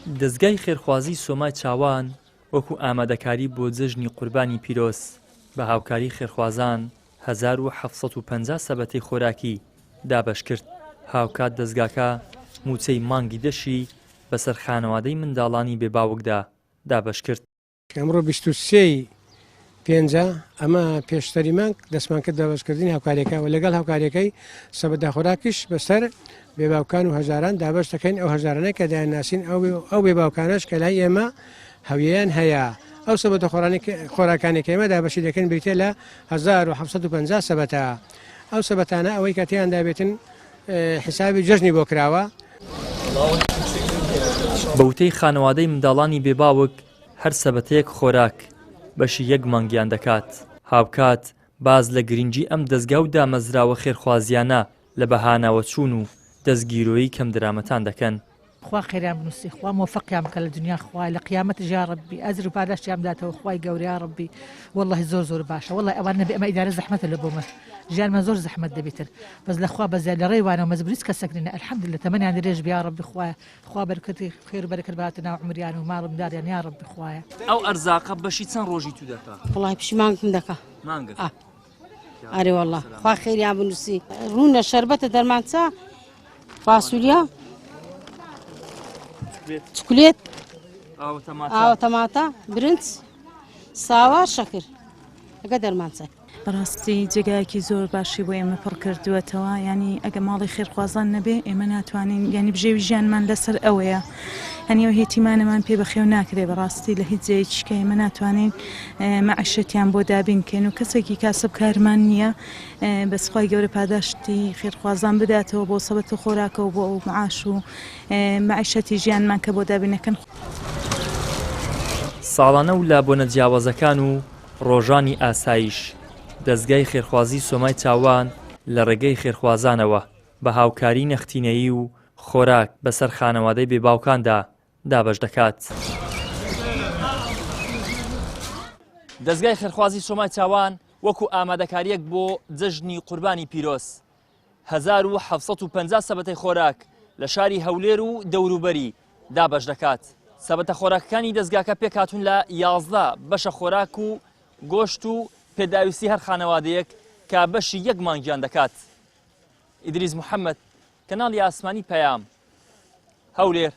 دەستگای خێرخوازی سۆمای چاوان وەکو ئامادەکاری بۆ جەژنی قوربانی پیرۆز بە هاوکاری خێرخوازان 1750 سەبەتەی خۆراکی دابەش کرد. هاوکات دەستگاکە موچەی مانگی دەشی بەسەر خانەوادەی منداڵانی بێباوکدا دابەش کرد. ئەمڕۆ 23 پێنجە ئەمە پێشتری مانگ دەستمان کرد دابەشکردنی هاوکاریەکە و لەگەڵ هاوکاریەکەی سەبەتە خۆراکیش بەسەر بێباوکان و هەژاران دابەش دەکەین ئەو هەژارانەی کە دایانناسین ئەو بێباوکانش کە لای ئێمە هەویەیان هەیە. ئەو سەبەتە خۆراکانێک ئێمە دابەشی دەکەن بریتە لە 1750 سەبەتە. ئەو سەبەتانە ئەوەی کە تێیان دابێتن حسابی جەژنی بۆ کراوە. بەوتەی خانەوادەی منداڵانی بێباوک هەر سەبەتەیەک خۆراک بەشی یەک مانگیان دەکات. هاوکات باز لە گرنگی ئەم دەستگا و دامەزراوە خێرخوازیانە لە بەهاناوە چوون و دەستگیرۆیی کەم درامەتان دەکەن. خوا خێرام بنووسی، خوا مۆفەقیان بکە لە دنیا، خوا لە قیامەت یا ڕەبی ئەجر و پاداشتیان بداتەوە، خوای گەورە یا ڕەبی. وەڵڵاهی زۆر باشە، وەڵڵاهی ئەوان نەبێ ئەمە ئیدارە زەحمەتە لە بۆمە، ژیانمە زۆر زەحمەت دەبێتر، بەس لەخوا بەزیاد لە ڕێوانەوە مەزبوریت کەسەکردنە ئەلحەمدولillah تەمەنیان درێژ بێ یا ڕەبی، خوا بەرکەتی خێر و بەرەکەت بهاتە ناو عومریان و ماڵ منداریان یا ڕەبی خوایە. ئەو ئەرزاقە بەشی چەند ڕۆژی تو دەکات؟ وەڵڵاهی پشیمانگم دەکا. مانگە؟ ئەرێ وەڵڵا خوا خێریان بنووسی. ڕوونە شەربەتە دەرمانچە، فاسوولیا، چکولێت، ئاوە تەماتە، برنج، ساوار، شەکر ئەگە دەرمانچە. بەڕاستی جێگایەکی زۆر باشی بۆ ئێمە پڕ کردووەتەوە، ینی ئەگە ماڵی خێرخوازان نەبێ ئێمە ناتوانین ینی بژێوی ژیانمان لەسەر ئەوەیە، هەنی ئەو هێتیمانەمان پێ بەخێو ناکرێ. بەڕاستی لە هیچ جێیەکە ئێمە ناتوانین مەعیشەتیان بۆ دابینکەین و کەسێکی کاسب کارمان نییە. بەسخوای گەورە پاداشتی خێرخوازان بداتەوە بۆ سەبەت و خۆراکەوە بۆ ئەو معاش و مەعیشەتی ژیانمان کە بۆ دابینەکەن. ساڵانە و لابۆنە جیاوازەکان و ڕۆژانی ئاسایش دەستگای خێرخوازی سۆمای چاوان لە ڕێگەی خێرخوازانەوە بە هاوکاری نەختینەیی و خۆراک بەسەر خانەوادەی بێباوکاندا دابەش دەکات. دەستگای خێرخوازی سۆمای چاوان وەکو ئامادەکاریەک بۆ جەژنی قوربانی پیرۆز 1750 سەبەتەی خۆراک لە شاری هەولێر و دەوروبەری دابەش دەکات. سەبەتە خۆراکەکانی دەستگاکە پێکهاتوون لە 11 بەشە خۆراک و گۆشت و پێداویستی هەر خانەوادەیەک کە بەشی یەک مانگیان دەکات. ئیدریس محەممەد، کەناڵی ئاسمانی پەیام، هەولێر.